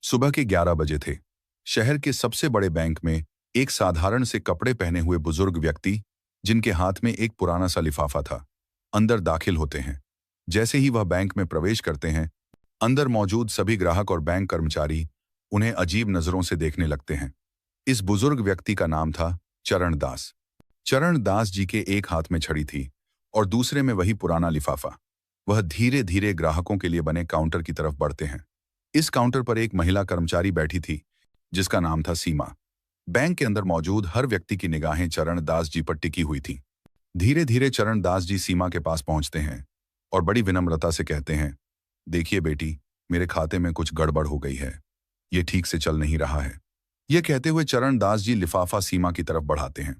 सुबह के 11 बजे थे। शहर के सबसे बड़े बैंक में एक साधारण से कपड़े पहने हुए बुजुर्ग व्यक्ति, जिनके हाथ में एक पुराना सा लिफाफा था, अंदर दाखिल होते हैं। जैसे ही वह बैंक में प्रवेश करते हैं, अंदर मौजूद सभी ग्राहक और बैंक कर्मचारी उन्हें अजीब नजरों से देखने लगते हैं। इस बुजुर्ग व्यक्ति का नाम था चरण दास। चरण दास जी के एक हाथ में छड़ी थी और दूसरे में वही पुराना लिफाफा। वह धीरे धीरे ग्राहकों के लिए बने काउंटर की तरफ बढ़ते हैं। इस काउंटर पर एक महिला कर्मचारी बैठी थी, जिसका नाम था सीमा। बैंक के अंदर मौजूद हर व्यक्ति की निगाहें चरण दास जी पर टिकी हुई थी। धीरे धीरे चरण दास जी सीमा के पास पहुंचते हैं और बड़ी विनम्रता से कहते हैं, देखिए बेटी, मेरे खाते में कुछ गड़बड़ हो गई है, ये ठीक से चल नहीं रहा है। ये कहते हुए चरण दास जी लिफाफा सीमा की तरफ बढ़ाते हैं,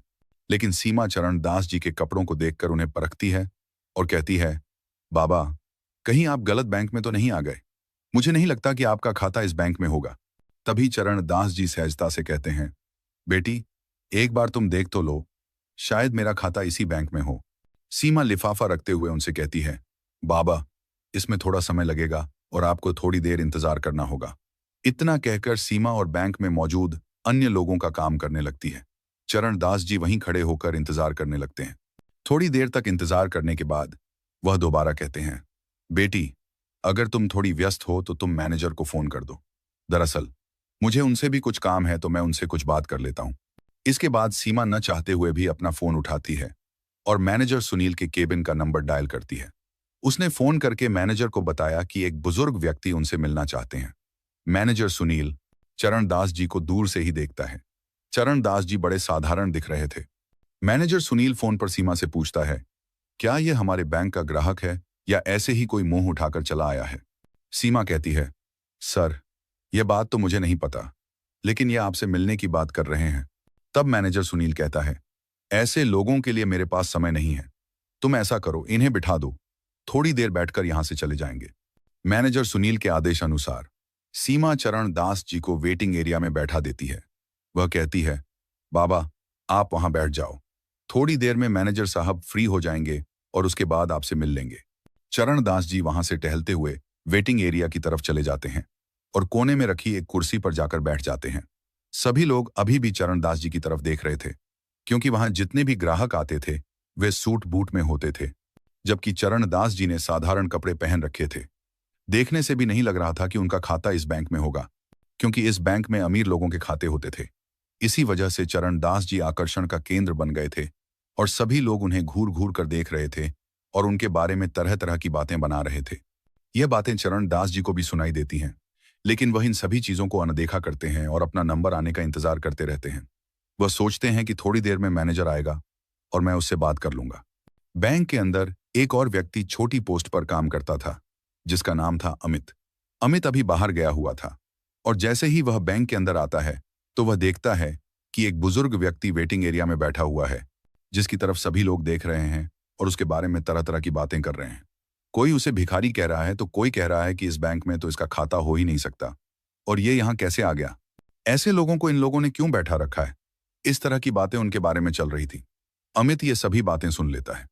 लेकिन सीमा चरण दास जी के कपड़ों को देखकर उन्हें परखती है और कहती है, बाबा, कहीं आप गलत बैंक में तो नहीं आ गए? मुझे नहीं लगता कि आपका खाता इस बैंक में होगा। तभी चरण दास जी सहजता से कहते हैं, बेटी, एक बार तुम देख तो लो, शायद मेरा खाता इसी बैंक में हो। सीमा लिफाफा रखते हुए उनसे कहती है, बाबा, इसमें थोड़ा समय लगेगा और आपको थोड़ी देर इंतजार करना होगा। इतना कहकर सीमा और बैंक में मौजूद अन्य लोगों का काम करने लगती है। चरण दास जी वहीं खड़े होकर इंतजार करने लगते हैं। थोड़ी देर तक इंतजार करने के बाद वह दोबारा कहते हैं, बेटी, अगर तुम थोड़ी व्यस्त हो तो तुम मैनेजर को फोन कर दो। दरअसल मुझे उनसे भी कुछ काम है, तो मैं उनसे कुछ बात कर लेता हूं। इसके बाद सीमा न चाहते हुए भी अपना फोन उठाती है और मैनेजर सुनील के केबिन का नंबर डायल करती है। उसने फोन करके मैनेजर को बताया कि एक बुजुर्ग व्यक्ति उनसे मिलना चाहते हैं। मैनेजर सुनील चरण दास जी को दूर से ही देखता है। चरण दास जी बड़े साधारण दिख रहे थे। मैनेजर सुनील फोन पर सीमा से पूछता है, क्या यह हमारे बैंक का ग्राहक है या ऐसे ही कोई मुंह उठाकर चला आया है? सीमा कहती है, सर, यह बात तो मुझे नहीं पता, लेकिन यह आपसे मिलने की बात कर रहे हैं। तब मैनेजर सुनील कहता है, ऐसे लोगों के लिए मेरे पास समय नहीं है। तुम ऐसा करो, इन्हें बिठा दो, थोड़ी देर बैठकर यहां से चले जाएंगे। मैनेजर सुनील के आदेश अनुसार सीमा चरण दास जी को वेटिंग एरिया में बैठा देती है। वह कहती है, बाबा, आप वहां बैठ जाओ, थोड़ी देर में मैनेजर साहब फ्री हो जाएंगे और उसके बाद आपसे मिल लेंगे। चरण दास जी वहां से टहलते हुए वेटिंग एरिया की तरफ चले जाते हैं और कोने में रखी एक कुर्सी पर जाकर बैठ जाते हैं। सभी लोग अभी भी चरण दास जी की तरफ देख रहे थे, क्योंकि वहां जितने भी ग्राहक आते थे वे सूट बूट में होते थे, जबकि चरण दास जी ने साधारण कपड़े पहन रखे थे। देखने से भी नहीं लग रहा था कि उनका खाता इस बैंक में होगा, क्योंकि इस बैंक में अमीर लोगों के खाते होते थे। इसी वजह से चरण दास जी आकर्षण का केंद्र बन गए थे और सभी लोग उन्हें घूर घूर कर देख रहे थे और उनके बारे में तरह तरह की बातें बना रहे थे। यह बातें चरण दास जी को भी सुनाई देती हैं, लेकिन वह इन सभी चीजों को अनदेखा करते हैं और अपना नंबर आने का इंतजार करते रहते हैं। वह सोचते हैं कि थोड़ी देर में मैनेजर आएगा और मैं उससे बात कर लूंगा। बैंक के अंदर एक और व्यक्ति छोटी पोस्ट पर काम करता था, जिसका नाम था अमित। अमित अभी बाहर गया हुआ था और जैसे ही वह बैंक के अंदर आता है तो वह देखता है कि एक बुजुर्ग व्यक्ति वेटिंग एरिया में बैठा हुआ है, जिसकी तरफ सभी लोग देख रहे हैं और उसके बारे में तरह तरह की बातें कर रहे हैं। कोई उसे भिखारी कह रहा है तो कोई कह रहा है कि इस बैंक में तो इसका खाता हो ही नहीं सकता और ये यहाँ कैसे आ गया, ऐसे लोगों को इन लोगों ने क्यों बैठा रखा है। इस तरह की बातें उनके बारे में चल रही थी। अमित ये सभी बातें सुन लेता है।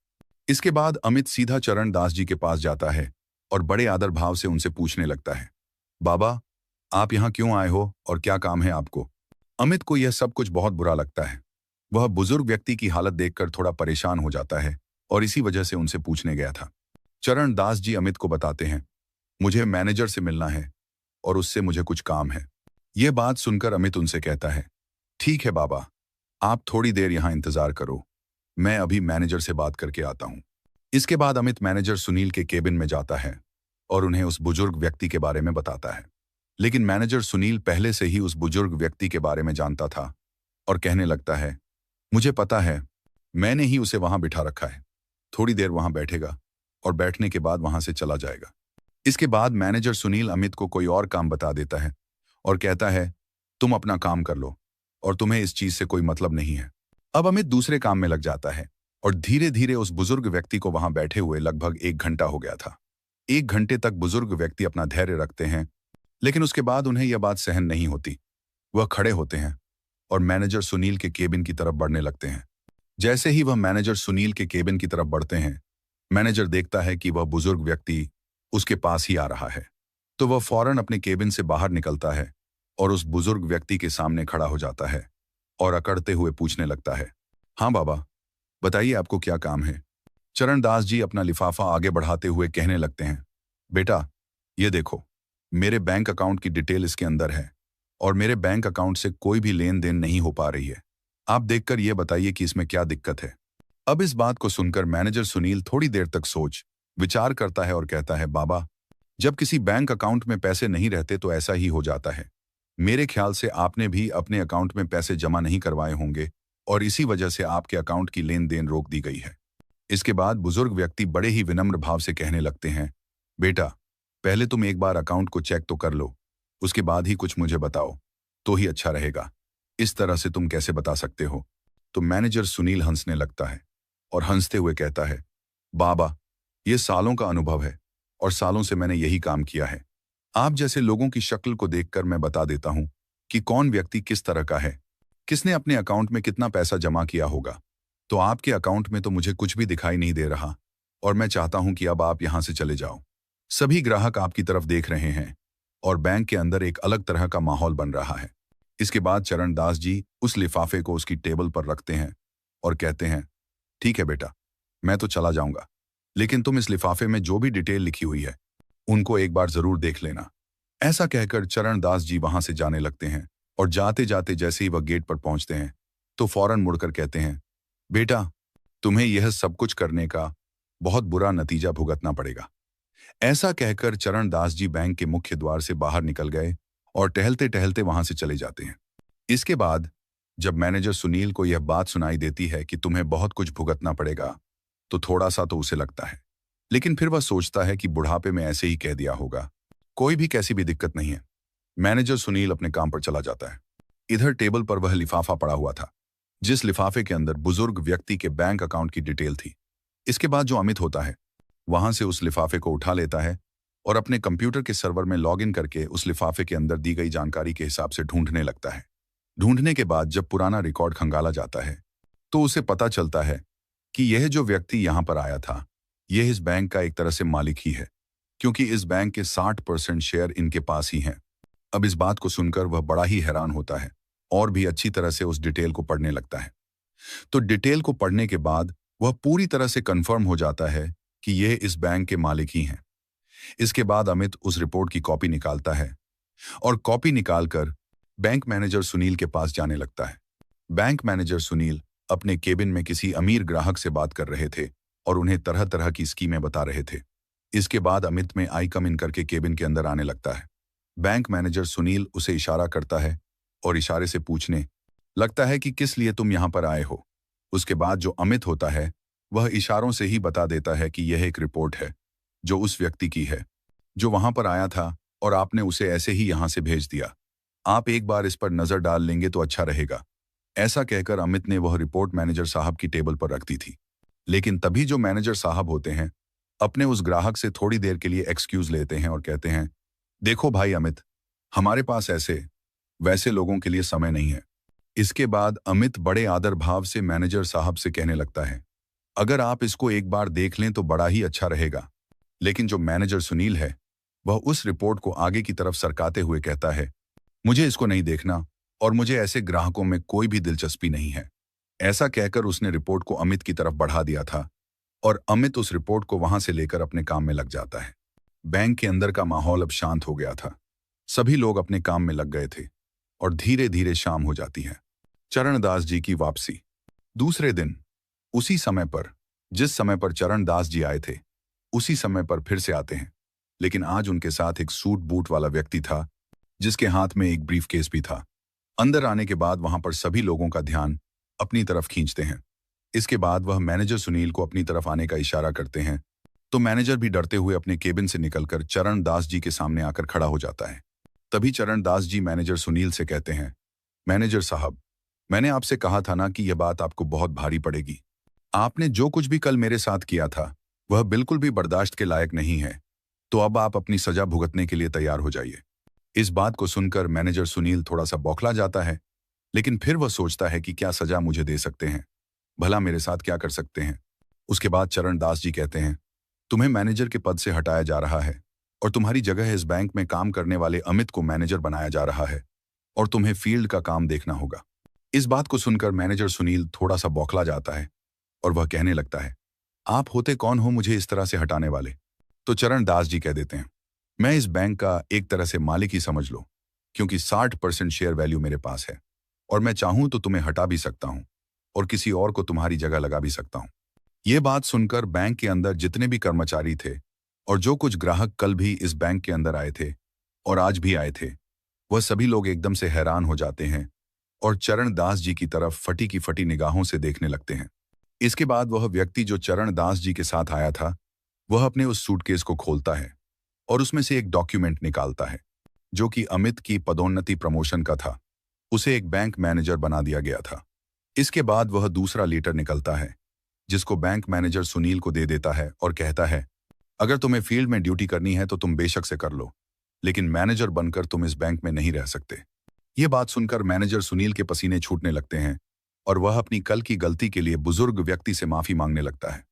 इसके बाद अमित सीधा चरण दास जी के पास जाता है और बड़े आदर भाव से उनसे पूछने लगता है, बाबा, आप यहाँ क्यों आए हो और क्या काम है आपको? अमित को यह सब कुछ बहुत बुरा लगता है। वह बुजुर्ग व्यक्ति की हालत देखकर थोड़ा परेशान हो जाता है और इसी वजह से उनसे पूछने गया था। चरण दास जी अमित को बताते हैं, मुझे मैनेजर से मिलना है और उससे मुझे कुछ काम है। यह बात सुनकर अमित उनसे कहता है, ठीक है बाबा, आप थोड़ी देर यहाँ इंतजार करो, मैं अभी मैनेजर से बात करके आता हूँ। इसके बाद अमित मैनेजर सुनील के केबिन में जाता है और उन्हें उस बुजुर्ग व्यक्ति के बारे में बताता है। लेकिन मैनेजर सुनील पहले से ही उस बुजुर्ग व्यक्ति के बारे में जानता था और कहने लगता है, मुझे पता है, मैंने ही उसे वहां बिठा रखा है, थोड़ी देर वहां बैठेगा और बैठने के बाद वहां से चला जाएगा। इसके बाद मैनेजर सुनील अमित को कोई और काम बता देता है और कहता है, तुम अपना काम कर लो और तुम्हें इस चीज से कोई मतलब नहीं है। अब अमित दूसरे काम में लग जाता है और धीरे धीरे उस बुजुर्ग व्यक्ति को वहां बैठे हुए लगभग 1 घंटा हो गया था। 1 घंटे तक बुजुर्ग व्यक्ति अपना धैर्य रखते हैं, लेकिन उसके बाद उन्हें यह बात सहन नहीं होती। वह खड़े होते हैं और मैनेजर सुनील के केबिन की तरफ बढ़ने लगते हैं। जैसे ही वह मैनेजर सुनील के केबिन की तरफ बढ़ते हैं, मैनेजर देखता है कि वह बुजुर्ग व्यक्ति उसके पास ही आ रहा है, तो वह फौरन अपने केबिन से बाहर निकलता है और उस बुजुर्ग व्यक्ति के सामने खड़ा हो जाता है और अकड़ते हुए पूछने लगता है, हाँ बाबा, बताइए आपको क्या काम है। चरणदास जी अपना लिफाफा आगे बढ़ाते हुए कहने लगते हैं, बेटा, ये देखो, मेरे बैंक अकाउंट की डिटेल इसके अंदर है और मेरे बैंक अकाउंट से कोई भी लेन देन नहीं हो पा रही है। आप देखकर ये बताइए कि इसमें क्या दिक्कत है। अब इस बात को सुनकर मैनेजर सुनील थोड़ी देर तक सोच विचार करता है और कहता है, बाबा, जब किसी बैंक अकाउंट में पैसे नहीं रहते तो ऐसा ही हो जाता है। मेरे ख्याल से आपने भी अपने अकाउंट में पैसे जमा नहीं करवाए होंगे और इसी वजह से आपके अकाउंट की लेन देन रोक दी गई है। इसके बाद बुजुर्ग व्यक्ति बड़े ही विनम्र भाव से कहने लगते हैं, बेटा, पहले तुम एक बार अकाउंट को चेक तो कर लो, उसके बाद ही कुछ मुझे बताओ तो ही अच्छा रहेगा। इस तरह से तुम कैसे बता सकते हो। तो मैनेजर सुनील हंसने लगता है और हंसते हुए कहता है, बाबा, ये सालों का अनुभव है और सालों से मैंने यही काम किया है। आप जैसे लोगों की शक्ल को देखकर मैं बता देता हूं कि कौन व्यक्ति किस तरह का है, किसने अपने अकाउंट में कितना पैसा जमा किया होगा। तो आपके अकाउंट में तो मुझे कुछ भी दिखाई नहीं दे रहा और मैं चाहता हूं कि अब आप यहां से चले जाओ। सभी ग्राहक आपकी तरफ देख रहे हैं और बैंक के अंदर एक अलग तरह का माहौल बन रहा है। इसके बाद चरणदास जी उस लिफाफे को उसकी टेबल पर रखते हैं और कहते हैं, ठीक है बेटा, मैं तो चला जाऊंगा, लेकिन तुम इस लिफाफे में जो भी डिटेल लिखी हुई है उनको एक बार जरूर देख लेना। ऐसा कहकर चरणदास जी वहां से जाने लगते हैं और जाते जाते जैसे ही वह गेट पर पहुंचते हैं तो फौरन मुड़कर कहते हैं, बेटा, तुम्हें यह सब कुछ करने का बहुत बुरा नतीजा भुगतना पड़ेगा। ऐसा कहकर चरणदास जी बैंक के मुख्य द्वार से बाहर निकल गए और टहलते टहलते वहां से चले जाते हैं। इसके बाद जब मैनेजर सुनील को यह बात सुनाई देती है कि तुम्हें बहुत कुछ भुगतना पड़ेगा तो थोड़ा सा तो उसे लगता है, लेकिन फिर वह सोचता है कि बुढ़ापे में ऐसे ही कह दिया होगा, कोई भी कैसी भी दिक्कत नहीं है। मैनेजर सुनील अपने काम पर चला जाता है। इधर टेबल पर वह लिफाफा पड़ा हुआ था जिस लिफाफे के अंदर बुजुर्ग व्यक्ति के बैंक अकाउंट की डिटेल थी। इसके बाद जो अमित होता है वहां से उस लिफाफे को उठा लेता है और अपने कंप्यूटर के सर्वर में लॉगिन करके उस लिफाफे के अंदर दी गई जानकारी के हिसाब से ढूंढने लगता है। ढूंढने के बाद जब पुराना रिकॉर्ड खंगाला जाता है तो उसे पता चलता है कि यह जो व्यक्ति यहां पर आया था यह इस बैंक का एक तरह से मालिक ही है, क्योंकि इस बैंक के 60% शेयर इनके पास ही हैं। अब इस बात को सुनकर वह बड़ा ही हैरान होता है और भी अच्छी तरह से उस डिटेल को पढ़ने लगता है। तो डिटेल को पढ़ने के बाद वह पूरी तरह से कंफर्म हो जाता है कि यह इस बैंक के मालिक ही हैं। इसके बाद अमित उस रिपोर्ट की कॉपी निकालता है और कॉपी निकालकर बैंक मैनेजर सुनील के पास जाने लगता है। बैंक मैनेजर सुनील अपने केबिन में किसी अमीर ग्राहक से बात कर रहे थे और उन्हें तरह तरह की स्कीमें बता रहे थे। इसके बाद अमित में आई कम इन करके केबिन के अंदर आने लगता है। बैंक मैनेजर सुनील उसे इशारा करता है और इशारे से पूछने लगता है कि किस लिए तुम यहां पर आए हो। उसके बाद जो अमित होता है वह इशारों से ही बता देता है कि यह एक रिपोर्ट है जो उस व्यक्ति की है जो वहां पर आया था और आपने उसे ऐसे ही यहां से भेज दिया। आप एक बार इस पर नजर डाल लेंगे तो अच्छा रहेगा। ऐसा कहकर अमित ने वह रिपोर्ट मैनेजर साहब की टेबल पर रख दी थी। लेकिन तभी जो मैनेजर साहब होते हैं अपने उस ग्राहक से थोड़ी देर के लिए एक्सक्यूज लेते हैं और कहते हैं, देखो भाई अमित, हमारे पास ऐसे वैसे लोगों के लिए समय नहीं है। इसके बाद अमित बड़े आदर भाव से मैनेजर साहब से कहने लगता है, अगर आप इसको एक बार देख लें तो बड़ा ही अच्छा रहेगा। लेकिन जो मैनेजर सुनील है वह उस रिपोर्ट को आगे की तरफ सरकाते हुए कहता है, मुझे इसको नहीं देखना और मुझे ऐसे ग्राहकों में कोई भी दिलचस्पी नहीं है। ऐसा कहकर उसने रिपोर्ट को अमित की तरफ बढ़ा दिया था और अमित उस रिपोर्ट को वहां से लेकर अपने काम में लग जाता है। बैंक के अंदर का माहौल अब शांत हो गया था। सभी लोग अपने काम में लग गए थे और धीरे धीरे शाम हो जाती है। चरणदास जी की वापसी। दूसरे दिन उसी समय पर जिस समय पर चरणदास जी आए थे उसी समय पर फिर से आते हैं, लेकिन आज उनके साथ एक सूट बूट वाला व्यक्ति था जिसके हाथ में एक ब्रीफकेस भी था। अंदर आने के बाद वहां पर सभी लोगों का ध्यान अपनी तरफ खींचते हैं। इसके बाद वह मैनेजर सुनील को अपनी तरफ आने का इशारा करते हैं तो मैनेजर भी डरते हुए अपने केबिन से निकलकर चरणदास जी के सामने आकर खड़ा हो जाता है। तभी चरणदास जी मैनेजर सुनील से कहते हैं, मैनेजर साहब, मैंने आपसे कहा था ना कि यह बात आपको बहुत भारी पड़ेगी। आपने जो कुछ भी कल मेरे साथ किया था वह बिल्कुल भी बर्दाश्त के लायक नहीं है, तो अब आप अपनी सजा भुगतने के लिए तैयार हो जाइए। इस बात को सुनकर मैनेजर सुनील थोड़ा सा बौखला जाता है, लेकिन फिर वह सोचता है कि क्या सजा मुझे दे सकते हैं, भला मेरे साथ क्या कर सकते हैं। उसके बाद चरणदास जी कहते हैं, तुम्हें मैनेजर के पद से हटाया जा रहा है और तुम्हारी जगह इस बैंक में काम करने वाले अमित को मैनेजर बनाया जा रहा है। और तुम्हें फील्ड का काम देखना होगा। इस बात को सुनकर मैनेजर सुनील थोड़ा सा बौखला जाता है और वह कहने लगता है, आप होते कौन हो मुझे इस तरह से हटाने वाले? तो चरण दास जी कह देते हैं, मैं इस बैंक का एक तरह से मालिक ही समझ लो, क्योंकि 60% शेयर वैल्यू मेरे पास है और मैं चाहूं तो तुम्हें हटा भी सकता हूं और किसी और को तुम्हारी जगह लगा भी सकता हूं। ये बात सुनकर बैंक के अंदर जितने भी कर्मचारी थे और जो कुछ ग्राहक कल भी इस बैंक के अंदर आए थे और आज भी आए थे, वह सभी लोग एकदम से हैरान हो जाते हैं और चरण दास जी की तरफ फटी की फटी निगाहों से देखने लगते हैं। इसके बाद वह व्यक्ति जो चरण दास जी के साथ आया था, वह अपने उस सूटकेस को खोलता है और उसमें से एक डॉक्यूमेंट निकालता है जो कि अमित की पदोन्नति प्रमोशन का था। उसे एक बैंक मैनेजर बना दिया गया था। इसके बाद वह दूसरा लेटर निकलता है जिसको बैंक मैनेजर सुनील को दे देता है और कहता है, अगर तुम्हें फील्ड में ड्यूटी करनी है तो तुम बेशक से कर लो, लेकिन मैनेजर बनकर तुम इस बैंक में नहीं रह सकते। ये बात सुनकर मैनेजर सुनील के पसीने छूटने लगते हैं और वह अपनी कल की गलती के लिए बुजुर्ग व्यक्ति से माफी मांगने लगता है।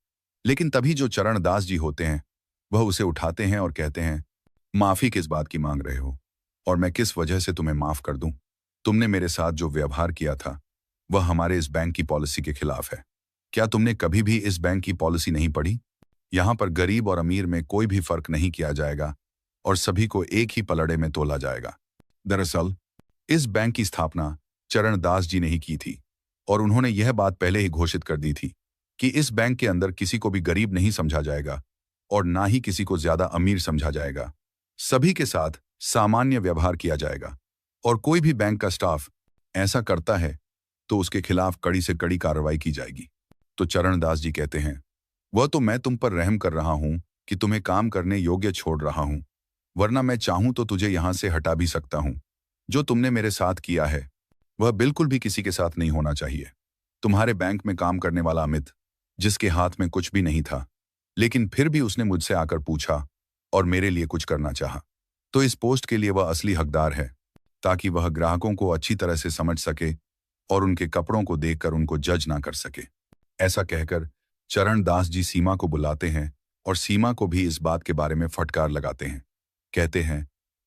लेकिन तभी जो चरण दास जी होते हैं वह उसे उठाते हैं और कहते हैं, माफी किस बात की मांग रहे हो और मैं किस वजह से तुम्हें माफ कर दूं? तुमने मेरे साथ जो व्यवहार किया था वह हमारे इस बैंक की पॉलिसी के खिलाफ है। क्या तुमने कभी भी इस बैंक की पॉलिसी नहीं पढ़ी? यहां पर गरीब और अमीर में कोई भी फर्क नहीं किया जाएगा और सभी को एक ही पलड़े में तोला जाएगा। दरअसल इस बैंक की स्थापना चरण दास जी ने ही की थी और उन्होंने यह बात पहले ही घोषित कर दी थी कि इस बैंक के अंदर किसी को भी गरीब नहीं समझा जाएगा और ना ही किसी को ज्यादा अमीर समझा जाएगा। सभी के साथ सामान्य व्यवहार किया जाएगा और कोई भी बैंक का स्टाफ ऐसा करता है तो उसके खिलाफ कड़ी से कड़ी कार्रवाई की जाएगी। तो चरण दास जी कहते हैं, वह तो मैं तुम पर रहम कर रहा हूं कि तुम्हें काम करने योग्य छोड़ रहा हूं, वरना मैं चाहूं तो तुझे यहां से हटा भी सकता हूं। जो तुमने मेरे साथ किया है वह बिल्कुल भी किसी के साथ नहीं होना चाहिए। तुम्हारे बैंक में काम करने वाला अमित, जिसके हाथ में कुछ भी नहीं था, लेकिन फिर भी उसने मुझसे आकर पूछा और मेरे लिए कुछ करना चाहा, तो इस पोस्ट के लिए वह असली हकदार है, ताकि वह ग्राहकों को अच्छी तरह से समझ सके और उनके कपड़ों को देखकर उनको जज ना कर सके। ऐसा कहकर चरण दास जी सीमा को बुलाते हैं और सीमा को भी इस बात के बारे में फटकार लगाते हैं। कहते हैं,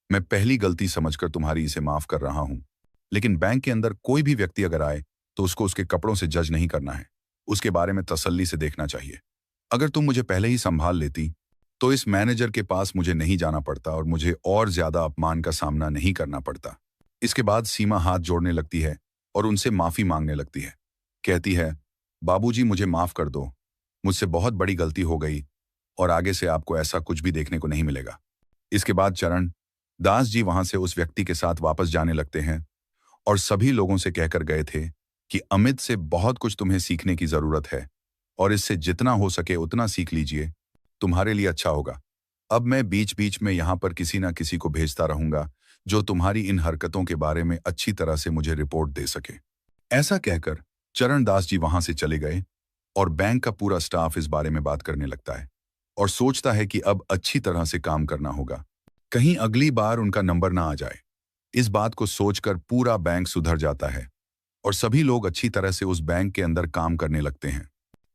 मैं पहली गलती समझकर तुम्हारी इसे माफ कर रहा हूं, लेकिन बैंक के अंदर कोई भी व्यक्ति अगर आए तो उसको उसके कपड़ों से जज नहीं करना है, उसके बारे में तसल्ली से देखना चाहिए। अगर तुम मुझे पहले ही संभाल लेती तो इस मैनेजर के पास मुझे नहीं जाना पड़ता और मुझे और ज्यादा अपमान का सामना नहीं करना पड़ता। इसके बाद सीमा हाथ जोड़ने लगती है और उनसे माफी मांगने लगती है। कहती है, बाबूजी मुझे माफ कर दो, मुझसे बहुत बड़ी गलती हो गई और आगे से आपको ऐसा कुछ भी देखने को नहीं मिलेगा। इसके बाद चरण दास जी वहां से उस व्यक्ति के साथ वापस जाने लगते हैं और सभी लोगों से कहकर गए थे कि अमित से बहुत कुछ तुम्हें सीखने की जरूरत है और इससे जितना हो सके उतना सीख लीजिए, तुम्हारे लिए अच्छा होगा। अब मैं बीच बीच में यहाँ पर किसी ना किसी को भेजता रहूंगा जो तुम्हारी इन हरकतों के बारे में अच्छी तरह से मुझे रिपोर्ट दे सके। ऐसा कहकर चरण दास जी वहां से चले गए और बैंक का पूरा स्टाफ इस बारे में बात करने लगता है और सोचता है कि अब अच्छी तरह से काम करना होगा, कहीं अगली बार उनका नंबर ना आ जाए। इस बात को सोचकर पूरा बैंक सुधर जाता है और सभी लोग अच्छी तरह से उस बैंक के अंदर काम करने लगते हैं।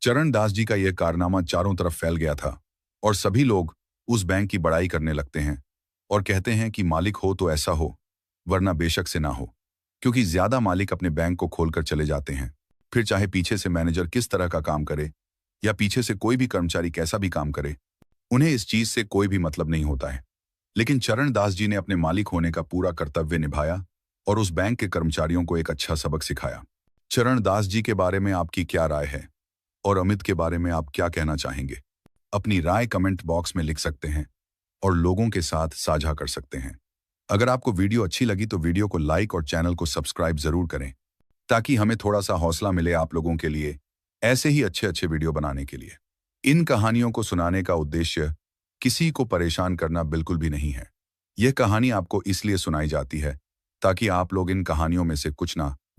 चरण दास जी का यह कारनामा चारों तरफ फैल गया था और सभी लोग उस बैंक की बड़ाई करने लगते हैं और कहते हैं कि मालिक हो तो ऐसा हो, वरना बेशक से ना हो, क्योंकि ज्यादा मालिक अपने बैंक को खोलकर चले जाते हैं। फिर चाहे पीछे से मैनेजर किस तरह का काम करे या पीछे से कोई भी कर्मचारी कैसा भी काम करे, उन्हें इस चीज से कोई भी मतलब नहीं होता है। लेकिन चरण दास जी ने अपने मालिक होने का पूरा कर्तव्य निभाया और उस बैंक के कर्मचारियों को एक अच्छा सबक सिखाया। चरण दास जी के बारे में आपकी क्या राय है और अमित के बारे में आप क्या कहना चाहेंगे? अपनी राय कमेंट बॉक्स में लिख सकते हैं और लोगों के साथ साझा कर सकते हैं। अगर आपको वीडियो अच्छी लगी तो वीडियो को लाइक और चैनल को सब्सक्राइब जरूर करें, ताकि हमें थोड़ा सा हौसला मिले आप लोगों के लिए ऐसे ही अच्छे अच्छे वीडियो बनाने के लिए। इन कहानियों को सुनाने का उद्देश्य किसी को परेशान करना बिल्कुल भी नहीं है। यह कहानी आपको इसलिए सुनाई जाती है ताकि आप लोग इन कहानियों में से कुछ ना